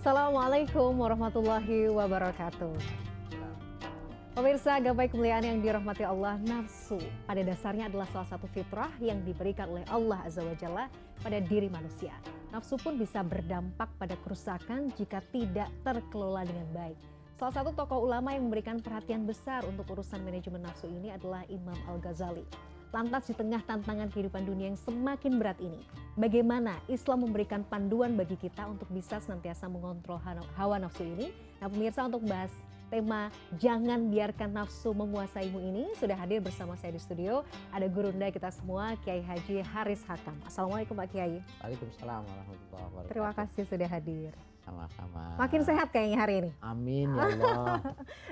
Assalamualaikum warahmatullahi wabarakatuh. Pemirsa gapai kemuliaan yang dirahmati Allah, nafsu pada dasarnya adalah salah satu fitrah yang diberikan oleh Allah Azza wa Jalla pada diri manusia. Nafsu pun bisa berdampak pada kerusakan jika tidak terkelola dengan baik. Salah satu tokoh ulama yang memberikan perhatian besar untuk urusan manajemen nafsu ini adalah Imam Al-Ghazali. Lantas di tengah tantangan kehidupan dunia yang semakin berat ini, bagaimana Islam memberikan panduan bagi kita untuk bisa senantiasa mengontrol hawa nafsu ini? Nah pemirsa, untuk bahas tema jangan biarkan nafsu menguasaimu ini sudah hadir bersama saya di studio. Ada gurunda kita semua, Kiai Haji Haris Hakam. Assalamualaikum Pak Kiai. Waalaikumsalam warahmatullahi wabarakatuh. Terima kasih sudah hadir. Sama-sama. Makin sehat kayaknya hari ini. Amin ya Allah.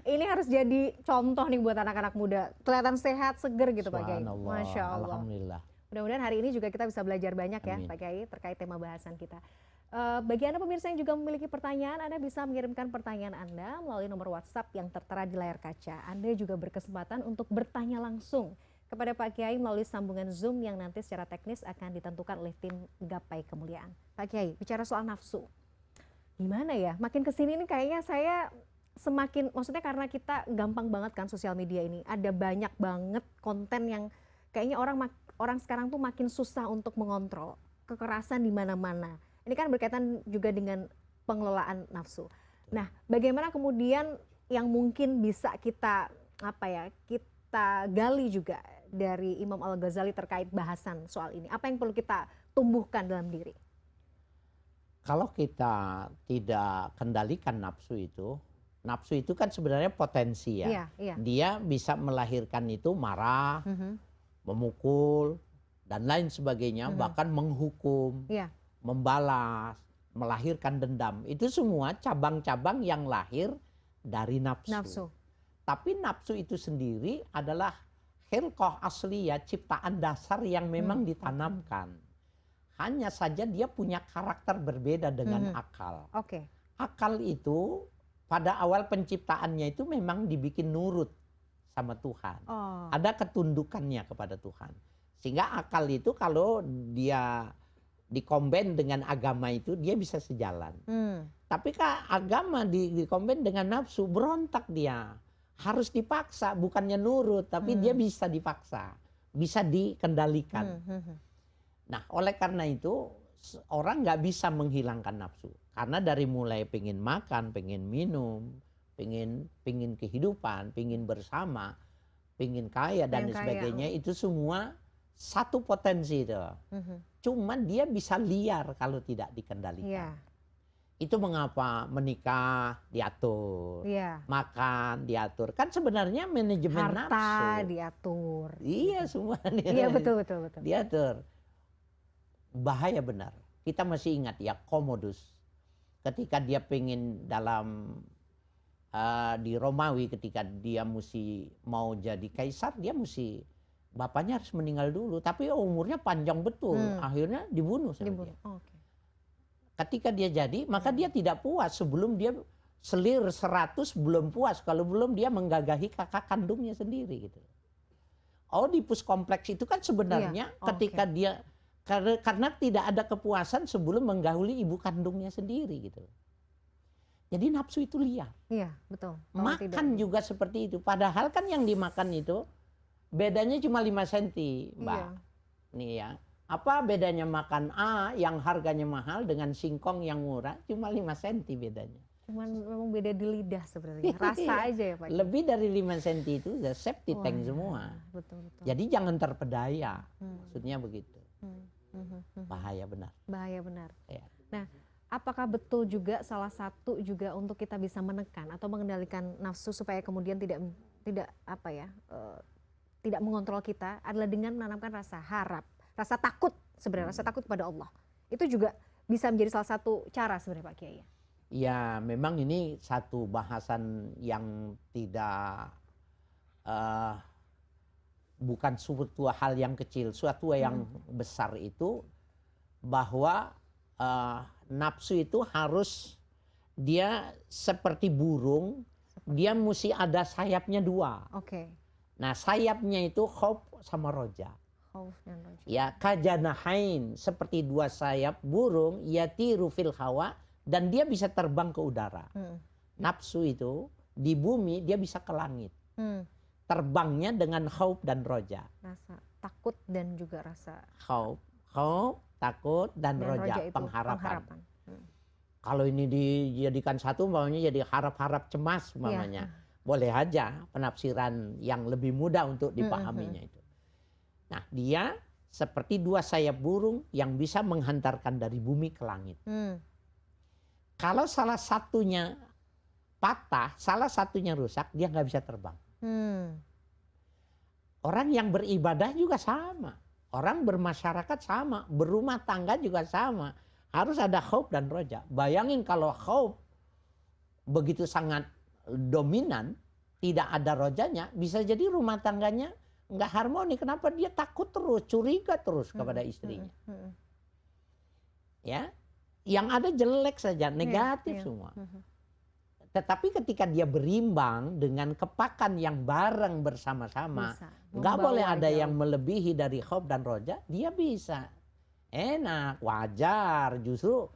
Ini harus jadi contoh nih buat anak-anak muda. Kelihatan sehat, seger gitu Pak Kiai. Masya Allah. Alhamdulillah. Mudah-mudahan hari ini juga kita bisa belajar banyak ya Pak Kiai terkait tema bahasan kita. Bagi Anda pemirsa yang juga memiliki pertanyaan, Anda bisa mengirimkan pertanyaan Anda melalui nomor WhatsApp yang tertera di layar kaca. Anda juga berkesempatan untuk bertanya langsung kepada Pak Kiai melalui sambungan Zoom yang nanti secara teknis akan ditentukan oleh tim Gapai Kemuliaan. Pak Kiai, bicara soal nafsu, gimana ya? Makin kesini nih kayaknya saya semakin, maksudnya karena kita gampang banget kan sosial media ini, ada banyak banget konten yang kayaknya orang sekarang tuh makin susah untuk mengontrol, kekerasan di mana-mana. Ini kan berkaitan juga dengan pengelolaan nafsu. Nah, bagaimana kemudian yang mungkin bisa kita kita gali juga dari Imam Al-Ghazali terkait bahasan soal ini? Apa yang perlu kita tumbuhkan dalam diri? Kalau kita tidak kendalikan nafsu itu kan sebenarnya potensi ya. Iya, iya. Dia bisa melahirkan itu marah, memukul, dan lain sebagainya, bahkan menghukum. Iya. Membalas, melahirkan dendam. Itu semua cabang-cabang yang lahir dari nafsu. Tapi nafsu itu sendiri adalah khilqah asliyah, ciptaan dasar yang memang ditanamkan. Hanya saja dia punya karakter berbeda dengan akal. Akal itu pada awal penciptaannya itu memang dibikin nurut sama Tuhan. Ada ketundukannya kepada Tuhan. Sehingga akal itu kalau dia dikomben dengan agama itu dia bisa sejalan. Tapi kan agama dikomben dengan nafsu, berontak dia. Harus dipaksa, bukannya nurut, tapi dia bisa dipaksa, bisa dikendalikan. Nah, oleh karena itu orang nggak bisa menghilangkan nafsu. Karena dari mulai pengen makan, pengen minum, pengen kehidupan, pengen bersama, pengen kaya dan sebagainya, itu semua satu potensi itu. Cuman dia bisa liar kalau tidak dikendalikan. Itu mengapa menikah diatur, makan diatur. Kan sebenarnya manajemen nafsu. Harta diatur. Iya semua. Iya betul. Diatur. Bahaya benar. Kita masih ingat ya Commodus. Ketika dia pengen di Romawi, ketika dia mau jadi kaisar, dia bapaknya harus meninggal dulu, tapi umurnya panjang betul. Akhirnya dibunuh sama dia. Ketika dia jadi, maka dia tidak puas sebelum dia selir 100 belum puas kalau belum dia menggagahi kakak kandungnya sendiri gitu. Oedipus kompleks itu kan sebenarnya ketika dia karena tidak ada kepuasan sebelum menggahuli ibu kandungnya sendiri gitu. Jadi nafsu itu liar. Iya, betul. Makan juga seperti itu. Padahal kan yang dimakan itu bedanya cuma 5 cm, Mbak. Nih ya. Apa bedanya makan A yang harganya mahal dengan singkong yang murah? Cuma 5 cm bedanya. Cuman memang beda di lidah sebenarnya. Rasa aja ya Pak. Lebih dari 5 cm itu udah safety tank semua. Betul. Jadi jangan terpedaya. Maksudnya begitu. Bahaya benar. Bahaya benar. Ya. Nah, apakah betul juga salah satu juga untuk kita bisa menekan atau mengendalikan nafsu supaya kemudian tidak mengontrol kita adalah dengan menanamkan rasa harap, rasa takut sebenarnya, rasa takut pada Allah. Itu juga bisa menjadi salah satu cara sebenarnya Pak Kiai. Ya, memang ini satu bahasan yang tidak bukan suatu hal yang kecil, suatu yang besar itu bahwa nafsu itu harus dia seperti burung, dia mesti ada sayapnya 2. Nah sayapnya itu khauf sama roja. Ya kajanahain, seperti 2 sayap burung, yatiru fil hawa dan dia bisa terbang ke udara. Nafsu itu di bumi dia bisa ke langit. Terbangnya dengan khauf dan roja. Rasa takut dan juga rasa Khauf, takut dan roja, pengharapan. Kalau ini dijadikan satu, umpamanya jadi harap-harap cemas, umpamanya. Boleh aja penafsiran yang lebih mudah untuk dipahaminya itu. Nah, dia seperti dua sayap burung yang bisa menghantarkan dari bumi ke langit. Kalau salah satunya patah, salah satunya rusak, dia nggak bisa terbang. Orang yang beribadah juga sama. Orang bermasyarakat sama. Berumah tangga juga sama. Harus ada khauf dan roja. Bayangin kalau khauf begitu sangat dominan, tidak ada rojanya, bisa jadi rumah tangganya nggak harmoni. Kenapa? Dia takut terus, curiga terus kepada istrinya. Ya, yang ada jelek saja, negatif semua. Tetapi ketika dia berimbang dengan kepakan yang bareng bersama-sama, nggak boleh ada yang melebihi dari khauf dan roja, dia bisa. Enak, wajar, justru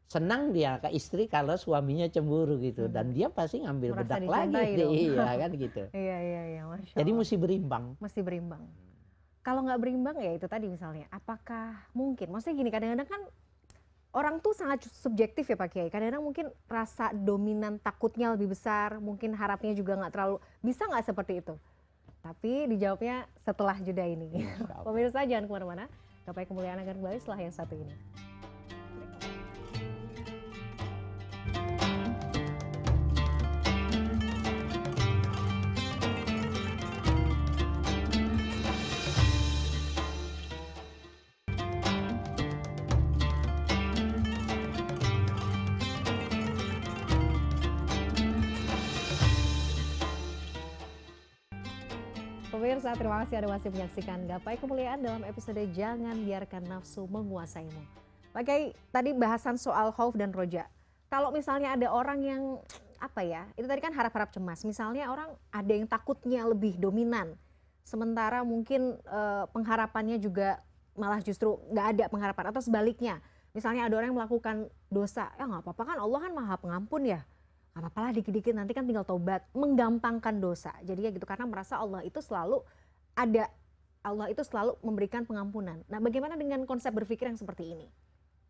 senang dia ke istri kalau suaminya cemburu gitu, dan dia pasti ngambil bedak lagi, iya kan gitu. Iya, Masya Allah. Jadi mesti berimbang. Mesti berimbang. Kalau nggak berimbang ya itu tadi misalnya, apakah mungkin? Maksudnya gini, kadang-kadang kan orang tuh sangat subjektif ya Pak Kiai. Kadang-kadang mungkin rasa dominan takutnya lebih besar, mungkin harapnya juga nggak terlalu, bisa nggak seperti itu? Tapi dijawabnya setelah jeda ini. Pemirsa jangan kemana-mana. Gapai kemuliaan akan kembali setelah yang satu ini. Pemirsa, terima kasih Anda masih menyaksikan Gapai Kemuliaan dalam episode Jangan Biarkan Nafsu Menguasaimu. Pak Kiai, tadi bahasan soal khauf dan roja. Kalau misalnya ada orang yang, itu tadi kan harap-harap cemas. Misalnya orang ada yang takutnya lebih dominan. Sementara mungkin pengharapannya juga malah justru nggak ada pengharapan. Atau sebaliknya, misalnya ada orang yang melakukan dosa. Ya nggak apa-apa kan, Allah kan maha pengampun ya. Gak apa-apa lah dikit-dikit, nanti kan tinggal tobat, menggampangkan dosa. Jadi ya gitu, karena merasa Allah itu selalu ada, Allah itu selalu memberikan pengampunan. Nah, bagaimana dengan konsep berpikir yang seperti ini?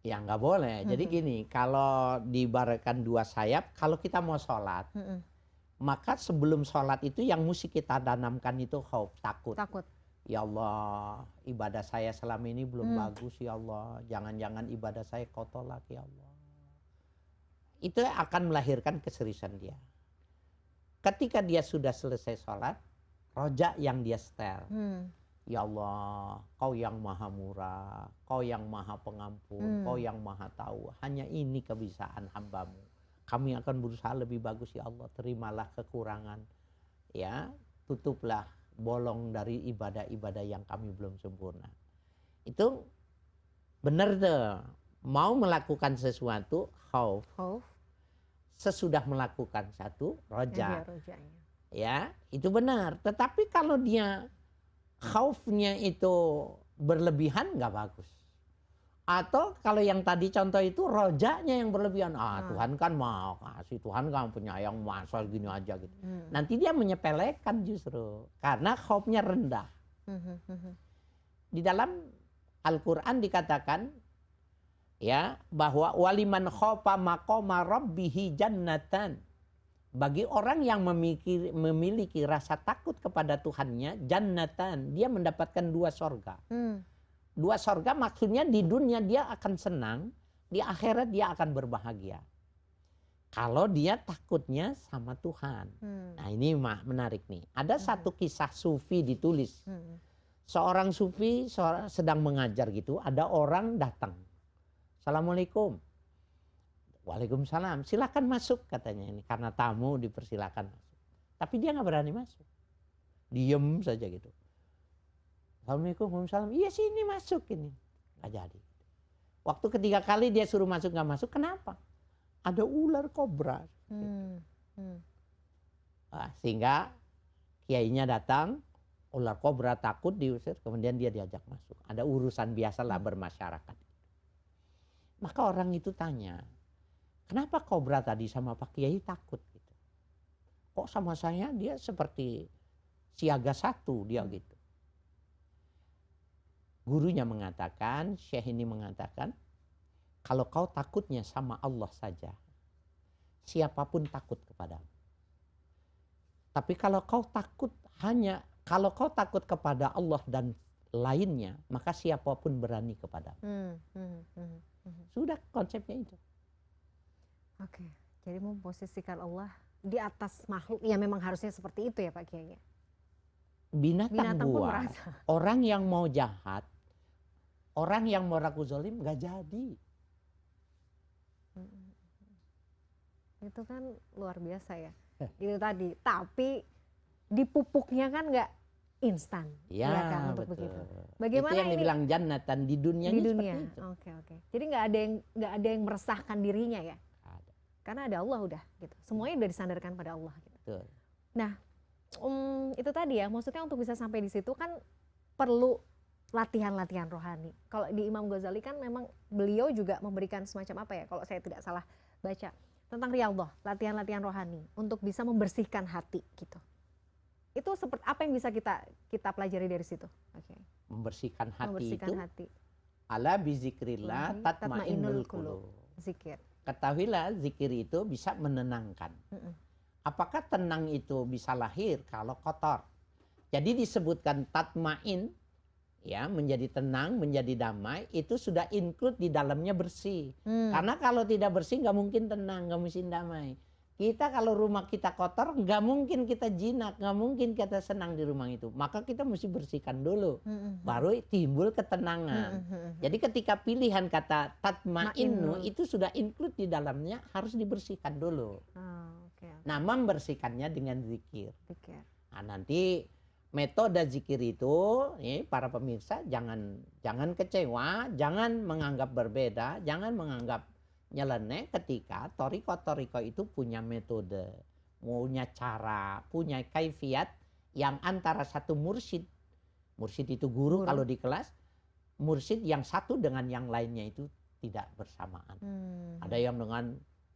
Ya nggak boleh. Jadi gini, kalau diibaratkan dua sayap, kalau kita mau sholat, maka sebelum sholat itu yang mesti kita tanamkan itu khauf, takut. Ya Allah, ibadah saya selama ini belum bagus ya Allah. Jangan-jangan ibadah saya kau tolak ya Allah. Itu akan melahirkan keseriusan dia. Ketika dia sudah selesai sholat, roja yang dia setel. Ya Allah, kau yang maha murah, kau yang maha pengampun, kau yang maha tahu. Hanya ini kebiasaan hambamu. Kami akan berusaha lebih bagus ya Allah. Terimalah kekurangan. Ya, tutuplah bolong dari ibadah-ibadah yang kami belum sempurna. Itu benar tuh. Mau melakukan sesuatu, khauf. Sesudah melakukan satu, roja. Ya, itu benar. Tetapi kalau dia khaufnya itu berlebihan, nggak bagus. Atau kalau yang tadi contoh itu rojanya yang berlebihan. Tuhan kan mau kasih, Tuhan kan penyayang, masa gini aja gitu. Nanti dia menyepelekan justru. Karena khaufnya rendah. Di dalam Al-Quran dikatakan, ya, bahwa waliman khofa maqama rabbihi jannatan. Bagi orang yang memiliki rasa takut kepada Tuhannya, jannatan, dia mendapatkan dua sorga. Dua sorga maksudnya di dunia dia akan senang, di akhirat dia akan berbahagia. Kalau dia takutnya sama Tuhan. Nah ini menarik nih. Ada satu kisah sufi ditulis. Seorang sufi sedang mengajar gitu, ada orang datang. Assalamualaikum. Waalaikumsalam. Silakan masuk katanya ini. Karena tamu dipersilakan masuk. Tapi dia nggak berani masuk. Diem saja gitu. Assalamualaikum, waalaikumsalam. Iya sini masuk ini. Nggak jadi. Waktu ketiga kali dia suruh masuk nggak masuk. Kenapa? Ada ular kobra. Sehingga kiainya datang. Ular kobra takut diusir. Kemudian dia diajak masuk. Ada urusan biasalah bermasyarakat. Maka orang itu tanya, kenapa Kobra tadi sama Pak Kiai takut gitu? Kok sama saya dia seperti siaga satu dia gitu. Gurunya mengatakan, Syekh ini mengatakan, kalau kau takutnya sama Allah saja, siapapun takut kepadamu. Tapi kalau kau takut kepada Allah dan lainnya, maka siapapun berani kepadamu. Sudah konsepnya itu. Oke, jadi memposisikan Allah di atas makhluk, ya memang harusnya seperti itu ya Pak Kiai. Binatang pun buas, merasa. orang yang mau jahat, orang yang mau ragu zolim gak jadi. Itu kan luar biasa ya. Itu tadi, tapi dipupuknya kan nggak instan, ya kan, untuk betul. begitu. Bagaimana itu yang ini dibilang jannatan di dunia di ini dunia? seperti itu. Oke. Jadi nggak ada yang meresahkan dirinya ya. Ada. Karena ada Allah udah gitu. Semuanya udah disandarkan pada Allah gitu. Betul. Nah, itu tadi ya, maksudnya untuk bisa sampai di situ kan perlu latihan-latihan rohani. Kalau di Imam Ghazali kan memang beliau juga memberikan semacam apa ya, kalau saya tidak salah baca, tentang riyadhah, latihan-latihan rohani untuk bisa membersihkan hati gitu. Itu seperti apa yang bisa kita pelajari dari situ? Oke. Membersihkan hati. Ala bizikrillah tatmainnul qulub. Zikir. Ketahuilah zikir itu bisa menenangkan. Apakah tenang itu bisa lahir kalau kotor? Jadi disebutkan tatmain, ya, menjadi tenang, menjadi damai, itu sudah include di dalamnya bersih. Karena kalau tidak bersih nggak mungkin tenang, nggak mungkin damai. Kita kalau rumah kita kotor, nggak mungkin kita jinak, nggak mungkin kita senang di rumah itu. Maka kita mesti bersihkan dulu, baru timbul ketenangan. Jadi ketika pilihan kata tatmainnu itu sudah include di dalamnya, harus dibersihkan dulu. Nah, membersihkannya dengan zikir. Nah, nanti metode zikir itu, para pemirsa jangan kecewa, jangan menganggap berbeda, jangan menganggap nyeleneh ketika toriko itu punya metode, punya cara, punya kaifiat yang antara satu mursyid itu guru kalau di kelas, mursyid yang satu dengan yang lainnya itu tidak bersamaan. Ada yang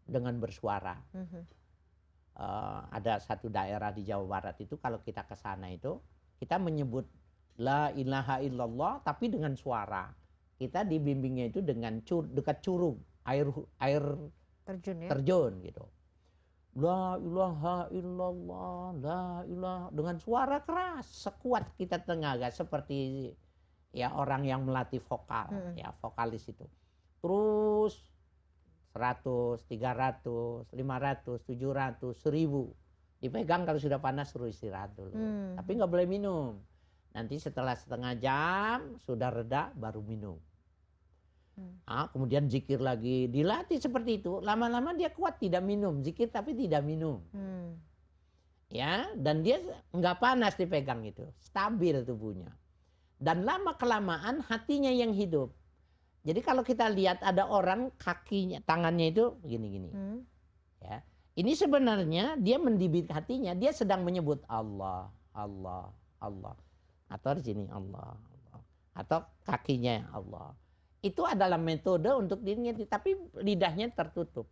dengan bersuara. Ada satu daerah di Jawa Barat itu kalau kita ke sana itu kita menyebut la ilaha illallah tapi dengan suara. Kita dibimbingnya itu dengan dekat curug, air terjun gitu. La ilaha illallah, la ilaha, dengan suara keras sekuat kita tenaga seperti ya orang yang melatih vokal, ya vokalis itu. Terus 100, 300, 500, 700, 1000. Dipegang kalau sudah panas suruh istirahat dulu. Tapi nggak boleh minum. Nanti setelah setengah jam sudah reda baru minum. Kemudian zikir lagi, dilatih seperti itu. Lama-lama dia kuat tidak minum, zikir tapi tidak minum. Ya, dan dia nggak panas dipegang itu, stabil tubuhnya. Dan lama kelamaan hatinya yang hidup. Jadi kalau kita lihat ada orang kakinya, tangannya itu begini-gini. Ya. Ini sebenarnya dia mendibit hatinya, dia sedang menyebut Allah, Allah, Allah. Atau di sini Allah, Allah. Atau kakinya Allah. Itu adalah metode untuk dirinya, tapi lidahnya tertutup.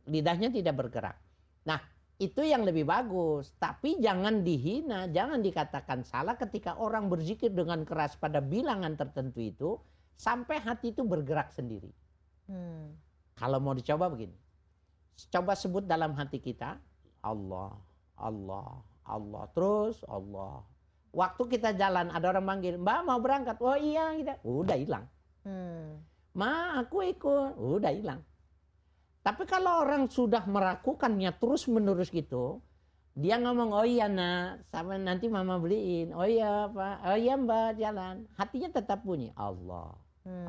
Lidahnya tidak bergerak. Nah, itu yang lebih bagus. Tapi jangan dihina, jangan dikatakan salah ketika orang berzikir dengan keras pada bilangan tertentu itu, sampai hati itu bergerak sendiri. Kalau mau dicoba begini. Coba sebut dalam hati kita, Allah, Allah, Allah. Terus Allah. Waktu kita jalan ada orang manggil, Mbak mau berangkat? Oh iya, kita. Udah hilang. Ma aku ikut. Udah hilang. Tapi kalau orang sudah meragukannya terus menerus gitu, dia ngomong, oh iya nak, sama nanti mama beliin. Oh iya Pak, oh iya Mbak jalan. Hatinya tetap bunyi Allah,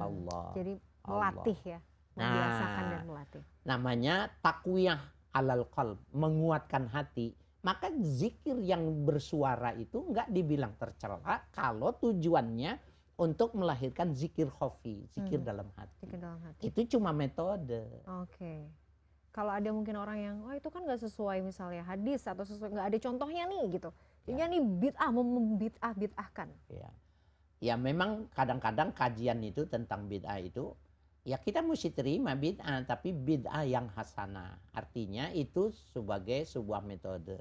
Allah. Jadi melatih ya, membiasakan dan melatih. Namanya takwiyah alal qalb, menguatkan hati. Maka zikir yang bersuara itu enggak dibilang tercela kalau tujuannya untuk melahirkan zikir khafi, zikir dalam hati. Zikir dalam hati. Itu cuma metode. Oke. Kalau ada mungkin orang yang, oh itu kan nggak sesuai misalnya hadis atau sesuai, nggak ada contohnya nih gitu. Ini nih bid'ah, membid'ah-bid'ahkan. Ya memang kadang-kadang kajian itu tentang bid'ah itu Ya kita mesti terima bid'ah, tapi bid'ah yang hasanah. Artinya itu sebagai sebuah metode.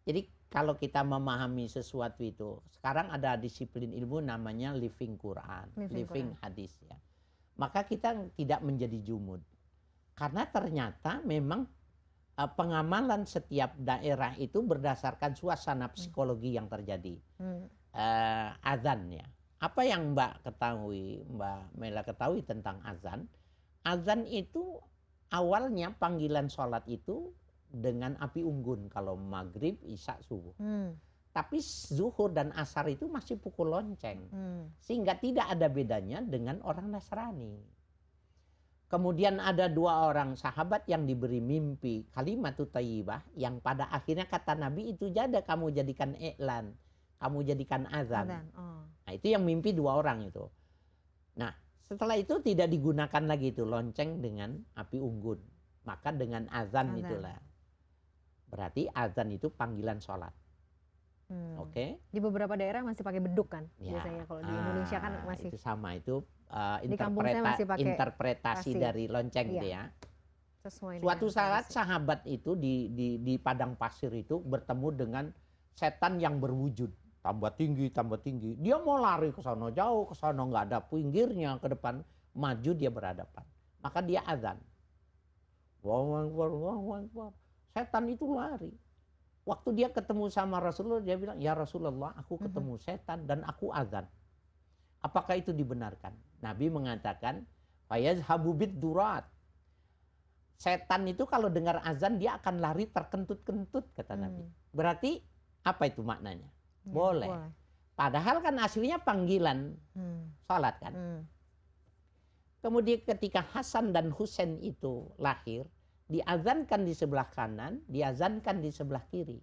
Jadi kalau kita memahami sesuatu itu, sekarang ada disiplin ilmu namanya living Quran, living hadis ya. Maka kita tidak menjadi jumud. Karena ternyata memang pengamalan setiap daerah itu berdasarkan suasana psikologi yang terjadi. Azan ya. Apa yang Mbak Mela ketahui tentang azan? Azan itu awalnya panggilan sholat itu dengan api unggun kalau maghrib, isya, subuh. Tapi zuhur dan asar itu masih pukul lonceng. Sehingga tidak ada bedanya dengan orang Nasrani. Kemudian ada 2 orang sahabat yang diberi mimpi kalimatut thayyibah yang pada akhirnya kata Nabi itu kamu jadikan i'lan. Kamu jadikan azan. Nah itu yang mimpi 2 orang itu. Nah setelah itu tidak digunakan lagi itu lonceng dengan api unggun. Maka dengan azan itulah. Berarti azan itu panggilan sholat. Oke. Di beberapa daerah masih pakai beduk kan? Ya. Biasanya kalau di Indonesia kan masih. Itu sama itu kasih interpretasi dari lonceng gitu ya. Suatu saat sahabat itu di padang pasir itu bertemu dengan setan yang berwujud. Tambah tinggi. Dia mau lari ke sana jauh, ke sana nggak ada pinggirnya, ke depan maju dia berhadapan. Maka dia azan. Wah. Setan itu lari. Waktu dia ketemu sama Rasulullah, dia bilang, ya Rasulullah, aku ketemu setan dan aku azan. Apakah itu dibenarkan? Nabi mengatakan, fayazhabu bid-durat. Setan itu kalau dengar azan dia akan lari terkentut-kentut, kata Nabi. Berarti apa itu maknanya? Boleh. Padahal kan aslinya panggilan salat kan. Kemudian ketika Hasan dan Husain itu lahir, diazankan di sebelah kanan, diazankan di sebelah kiri.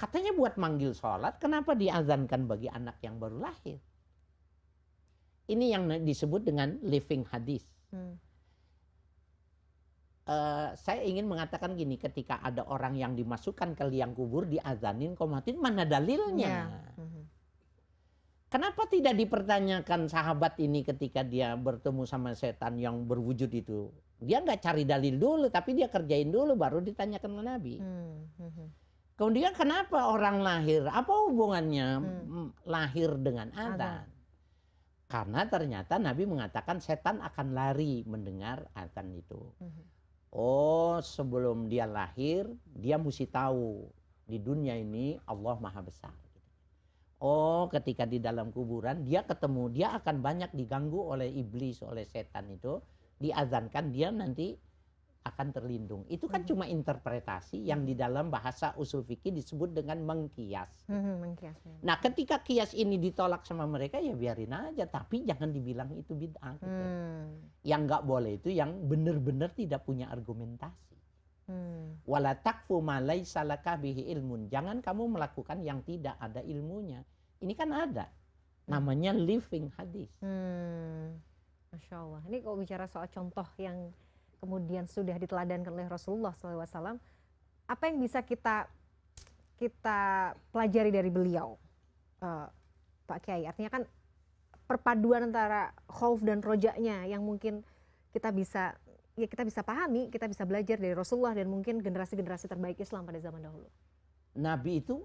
Katanya buat manggil salat, kenapa diazankan bagi anak yang baru lahir? Ini yang disebut dengan living hadis. Saya ingin mengatakan gini, ketika ada orang yang dimasukkan ke liang kubur diazanin komatin, mana dalilnya? Kenapa tidak dipertanyakan sahabat ini ketika dia bertemu sama setan yang berwujud itu? Dia nggak cari dalil dulu, tapi dia kerjain dulu baru ditanyakan ke Nabi. Kemudian kenapa orang lahir? Apa hubungannya lahir dengan azan? Karena ternyata Nabi mengatakan setan akan lari mendengar azan itu. Oh, sebelum dia lahir, dia mesti tahu di dunia ini Allah Maha Besar. Oh, ketika di dalam kuburan dia ketemu, dia akan banyak diganggu oleh iblis, oleh setan itu. Diazankan dia nanti akan terlindung. Itu kan cuma interpretasi yang di dalam bahasa usul fikih disebut dengan mengkias. Nah, ketika kias ini ditolak sama mereka ya biarin aja, tapi jangan dibilang itu bid'ah. Gitu. Yang nggak boleh itu yang benar-benar tidak punya argumentasi. Wala takfu ma laisa laka bihi ilmun. Jangan kamu melakukan yang tidak ada ilmunya. Ini kan ada. Namanya living hadis. Masya Allah. Ini kalau bicara soal contoh yang kemudian sudah diteladankan oleh Rasulullah SAW, apa yang bisa kita pelajari dari beliau, Pak Kiai? Artinya kan perpaduan antara khauf dan rojanya yang mungkin kita bisa pahami, kita bisa belajar dari Rasulullah dan mungkin generasi-generasi terbaik Islam pada zaman dahulu. Nabi itu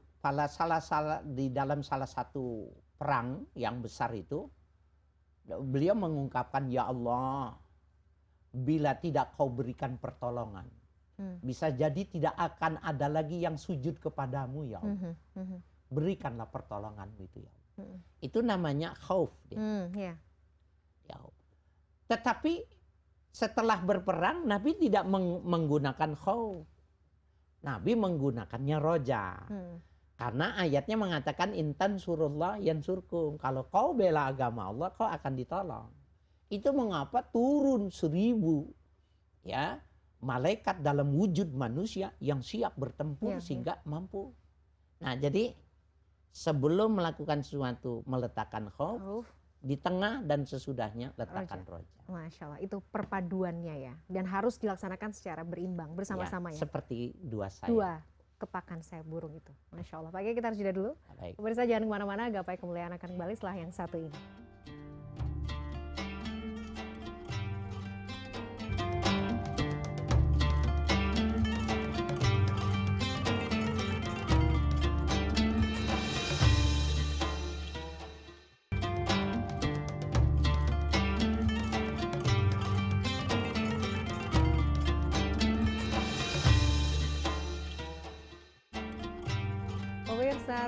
di dalam salah satu perang yang besar itu, beliau mengungkapkan, ya Allah, bila tidak kau berikan pertolongan, bisa jadi tidak akan ada lagi yang sujud kepadamu, ya Allah. Berikanlah pertolonganmu itu, ya Allah. Itu namanya khauf. Ya. Tetapi setelah berperang, Nabi tidak menggunakan khauf. Nabi menggunakannya roja. Karena ayatnya mengatakan intan surullah yansurkum. Kalau kau bela agama Allah, kau akan ditolong. Itu mengapa turun 1000 ya malaikat dalam wujud manusia yang siap bertempur sehingga mampu. Nah, jadi sebelum melakukan sesuatu meletakkan khauf, di tengah dan sesudahnya letakkan roja. Masya Allah, itu perpaduannya ya. Dan harus dilaksanakan secara berimbang bersama-sama ya. Seperti dua sayap. Dua kepakan sayap burung itu. Masya Allah. Pak Kiai, kita harus jeda dulu. Pemirsa jangan kemana-mana, Gapai Kemuliaan akan kembali setelah yang satu ini.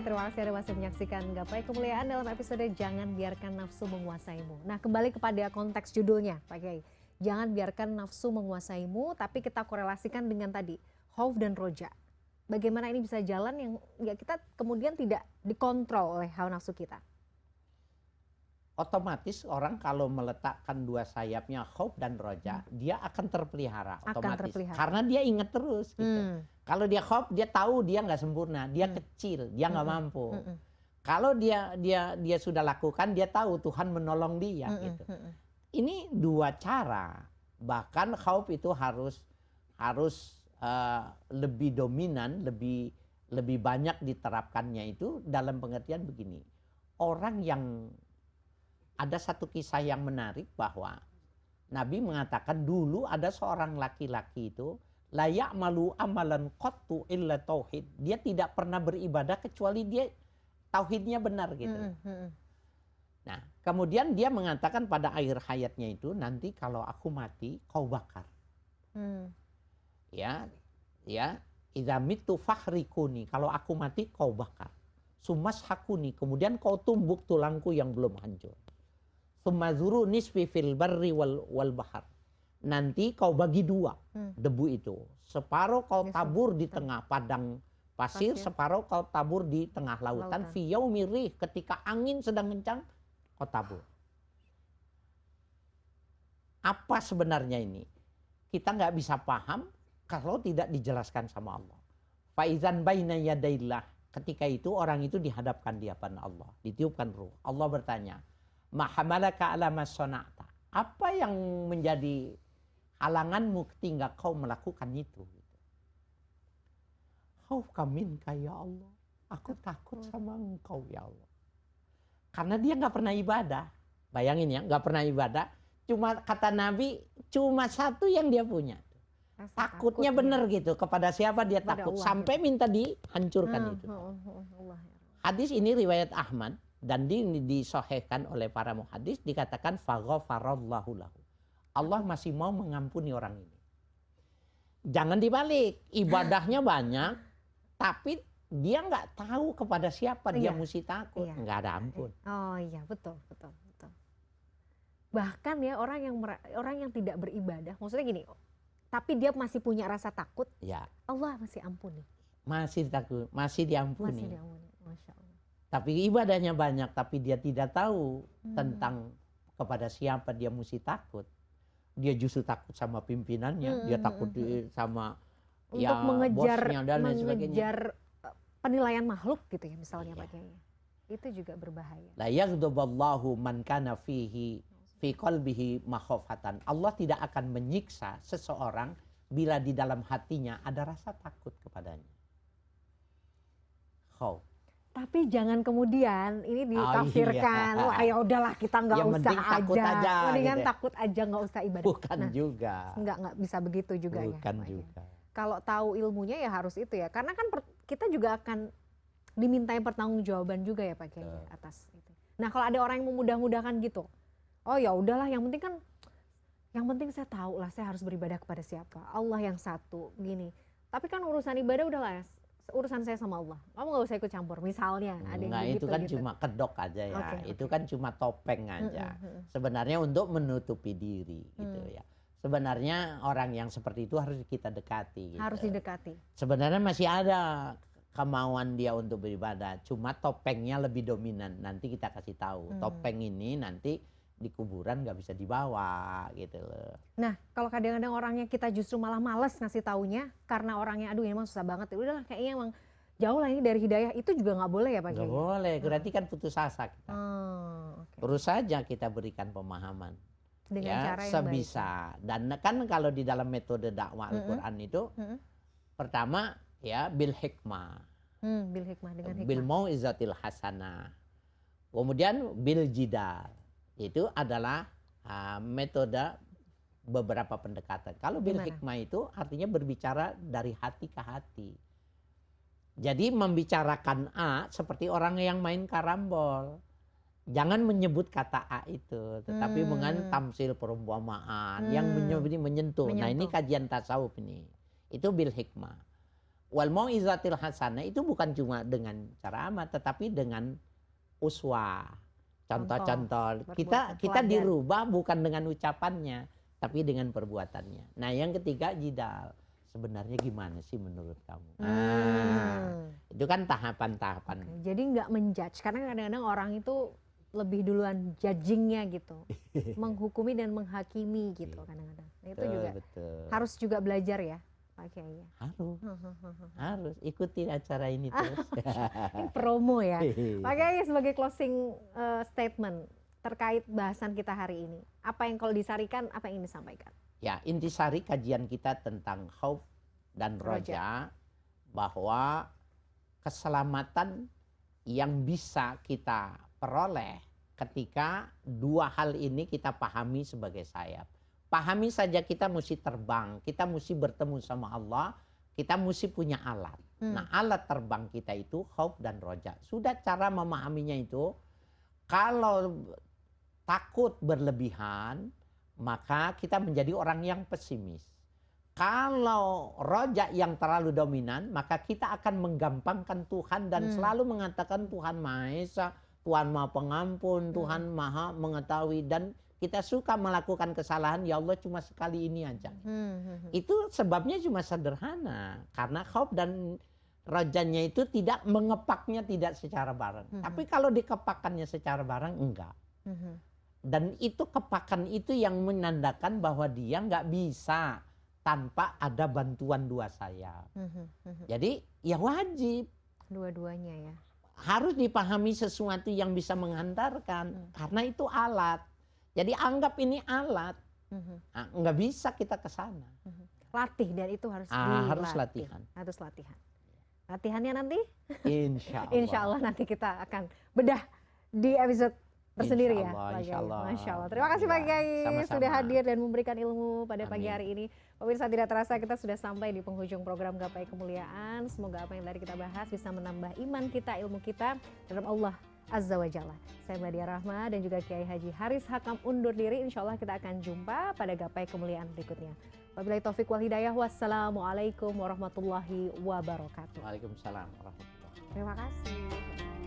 terima kasih Anda masih menyaksikan Gapai Kemuliaan dalam episode Jangan Biarkan Nafsu Menguasaimu. Nah, kembali kepada konteks judulnya Pak Kiai. Jangan biarkan nafsu menguasaimu, tapi kita korelasikan dengan tadi, khauf dan roja. Bagaimana ini bisa jalan yang ya kita kemudian tidak dikontrol oleh hawa nafsu kita. Otomatis orang kalau meletakkan dua sayapnya khauf dan roja, dia akan terpelihara otomatis. Karena dia ingat terus gitu. Kalau dia khauf, dia tahu dia nggak sempurna, dia kecil, dia nggak mampu. Kalau dia sudah lakukan, dia tahu Tuhan menolong dia gitu. Ini dua cara. Bahkan khauf itu harus lebih dominan, lebih banyak diterapkannya itu dalam pengertian begini. Orang yang ada satu kisah yang menarik bahwa Nabi mengatakan dulu ada seorang laki-laki itu layak malu amalan qattu illa tauhid. Dia tidak pernah beribadah kecuali dia tauhidnya benar gitu. Nah, kemudian dia mengatakan pada akhir hayatnya itu, nanti kalau aku mati, kau bakar. Ya, idza mitu fahrikuni, kalau aku mati kau bakar. Sumas hakuni, kemudian kau tumbuk tulangku yang belum hancur. Sumazuru nisfi fil barri wal bahar. Nanti kau bagi dua debu itu. Separuh kau tabur di tengah padang pasir, separuh kau tabur di tengah lautan. Fi yaumir rih, ketika angin sedang kencang, kau tabur. Apa sebenarnya ini? Kita nggak bisa paham kalau tidak dijelaskan sama Allah. Faizan baina yadaillah. Ketika itu orang itu dihadapkan di hadapan Allah, ditiupkan ruh. Allah bertanya, "Mahamalaka ala ma sana'ta?" Apa yang menjadi halanganmu ketika kau melakukan itu? Khaufka minka ya Allah. Aku takut sama engkau ya Allah. Karena dia nggak pernah ibadah. Bayangin ya, nggak pernah ibadah. Cuma kata Nabi, cuma satu yang dia punya. Takutnya benar gitu. Kepada siapa dia takut. Sampai minta dihancurkan itu. Hadis ini riwayat Ahmad. Dan disahihkan oleh para muhadis. Dikatakan faghafarallahu lahu. Allah masih mau mengampuni orang ini. Jangan dibalik. Ibadahnya banyak. Tapi dia nggak tahu kepada siapa dia mesti takut. Nggak ada ampun. Oh iya, betul. Bahkan ya orang yang tidak beribadah, maksudnya gini, tapi dia masih punya rasa takut, ya Allah masih ampuni. Masih takut, masih diampuni. Masih diampuni, Masya Allah. Tapi ibadahnya banyak, tapi dia tidak tahu tentang kepada siapa dia mesti takut. Dia justru takut sama pimpinannya, dia takut sama untuk mengejar, bosnya dan lain sebagainya. Mengejar penilaian makhluk gitu ya misalnya Pak Kiai. Itu juga berbahaya. La yaghdaballahu man kana fihi fi qalbihi makhofatan. Allah tidak akan menyiksa seseorang bila di dalam hatinya ada rasa takut kepadanya. Khauf. Tapi jangan kemudian ini ditafsirkan, wah ya udahlah kita nggak usah aja. Mendingan gitu. Takut aja nggak usah ibadah. Bukan juga. Nggak bisa begitu juga ya. Bukan juga. Kalau tahu ilmunya ya harus itu ya. Karena kan kita juga akan dimintai pertanggungjawaban juga ya Pak Kiai atas itu. Nah kalau ada orang yang memudah-mudahkan gitu, oh ya udahlah yang penting saya tahu lah saya harus beribadah kepada siapa, Allah yang satu gini. Tapi kan urusan ibadah udahlah urusan saya sama Allah, kamu nggak usah ikut campur misalnya. Ada yang begitu, itu kan gitu. Cuma kedok aja ya, itu kan cuma topeng aja. Sebenarnya untuk menutupi diri gitu ya. Sebenarnya orang yang seperti itu harus kita dekati. Gitu. Harus didekati. Sebenarnya masih ada kemauan dia untuk beribadah, cuma topengnya lebih dominan. Nanti kita kasih tahu, topeng ini nanti di kuburan nggak bisa dibawa gitu loh. Nah kalau kadang-kadang orangnya kita justru malah males ngasih taunya karena orangnya aduh ini emang susah banget. Ya udahlah kayaknya emang jauh lah ini dari hidayah, itu juga nggak boleh ya Pak Kiai? Nggak boleh, berarti kan putus asa kita. Terus saja kita berikan pemahaman. Dengan cara yang sebisa. Baik. Dan kan kalau di dalam metode dakwah Al-Quran itu pertama ya bil hikmah. Bil hikmah dengan hikmah. Bil mau'izatil hasanah. Kemudian bil jidal. Itu adalah metode beberapa pendekatan. Kalau bil hikmah itu artinya berbicara dari hati ke hati. Jadi membicarakan A seperti orang yang main karambol. Jangan menyebut kata A itu, tetapi dengan tamsil perumpamaan yang menyentuh. Nah ini kajian tasawuf ini. Itu bil hikmah. wal mau'izatil hasanah itu bukan cuma dengan cara amal, tetapi dengan uswah, contoh-contoh. Kita dirubah bukan dengan ucapannya, tapi dengan perbuatannya. Nah, yang ketiga jidal. Sebenarnya gimana sih menurut kamu? Itu kan tahapan-tahapan. Jadi nggak menjudge, karena kadang-kadang orang itu lebih duluan judgingnya gitu, menghukumi dan menghakimi gitu kadang-kadang. Itu juga harus juga belajar ya, Pak Kiai. Harus ikuti acara ini terus. Ini promo ya, Pak Kiai, sebagai closing statement terkait bahasan kita hari ini. Apa yang kalau disarikan, apa yang ingin disampaikan? Ya, intisari kajian kita tentang khauf dan roja, bahwa keselamatan yang bisa kita peroleh ketika dua hal ini kita pahami sebagai sayap. Pahami saja kita mesti terbang, kita mesti bertemu sama Allah, kita mesti punya alat. Nah, alat terbang kita itu khauf dan roja. Sudah cara memahaminya itu, kalau takut berlebihan, maka kita menjadi orang yang pesimis. Kalau roja yang terlalu dominan, maka kita akan menggampangkan Tuhan dan selalu mengatakan Tuhan Maha Esa, Tuhan Maha Pengampun, Tuhan Maha Mengetahui, dan kita suka melakukan kesalahan, ya Allah cuma sekali ini aja. Itu sebabnya cuma sederhana, karena khauf dan rojanya itu tidak mengepaknya tidak secara bareng. Tapi kalau dikepakkannya secara bareng, enggak. Dan itu kepakan itu yang menandakan bahwa dia nggak bisa tanpa ada bantuan dua sayap. Jadi ya wajib. Dua-duanya ya. Harus dipahami sesuatu yang bisa menghantarkan. Karena itu alat. Jadi anggap ini alat. Nah, nggak bisa kita ke sana. Latih, dan itu harus harus latihan. Harus latihan. Latihannya nanti? Insya Allah. Insya Allah nanti kita akan bedah di episode tersendiri ya, Insya Allah. Masya Allah. Terima kasih Pak Kiai sudah hadir dan memberikan ilmu pada pagi hari ini. Pemirsa, tidak terasa kita sudah sampai di penghujung program Gapai Kemuliaan. Semoga apa yang tadi kita bahas bisa menambah iman kita, ilmu kita terhadap Allah Azza wa Jalla. Saya Mladia Rahma dan juga Kiai Haji Haris Hakam undur diri. Insya Allah kita akan jumpa pada Gapai Kemuliaan berikutnya. Wabillahi taufiq wal hidayah. Wassalamualaikum warahmatullahi wabarakatuh. Waalaikumsalam warahmatullahi wabarakatuh. Terima kasih.